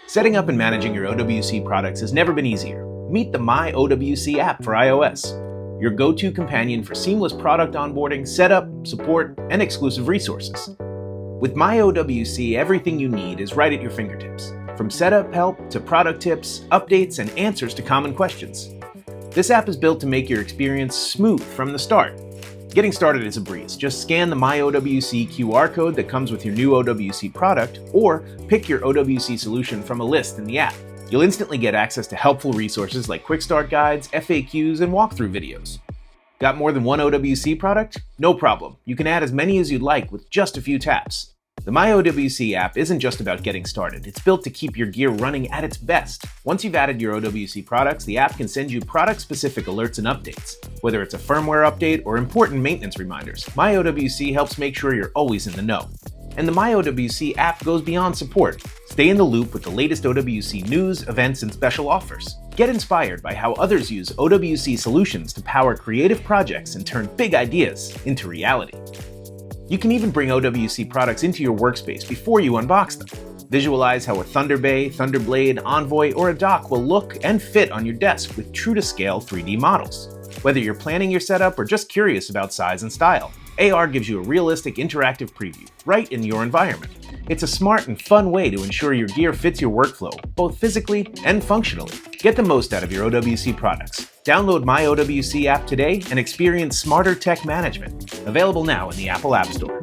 Setting up and managing your OWC products has never been easier. Meet the My OWC app for iOS, your go-to companion for seamless product onboarding, setup, support, and exclusive resources. With My OWC, everything you need is right at your fingertips, from setup help to product tips, updates, and answers to common questions. This app is built to make your experience smooth from the start. Getting started is a breeze. Just scan the My OWC QR code that comes with your new OWC product, or pick your OWC solution from a list in the app. You'll instantly get access to helpful resources like quick start guides, FAQs, and walkthrough videos. Got more than one OWC product? No problem. You can add as many as you'd like with just a few taps. The My OWC app isn't just about getting started. It's built to keep your gear running at its best. Once you've added your OWC products, the app can send you product-specific alerts and updates. Whether it's a firmware update or important maintenance reminders, My OWC helps make sure you're always in the know. And the My OWC app goes beyond support. Stay in the loop with the latest OWC news, events, and special offers. Get inspired by how others use OWC solutions to power creative projects and turn big ideas into reality. You can even bring OWC products into your workspace before you unbox them. Visualize how a ThunderBay, ThunderBlade, Envoy, or a dock will look and fit on your desk with true-to-scale 3D models. Whether you're planning your setup or just curious about size and style, AR gives you a realistic interactive preview right in your environment. It's a smart and fun way to ensure your gear fits your workflow, both physically and functionally. Get the most out of your OWC products. Download My OWC app today and experience smarter tech management. Available now in the Apple App Store.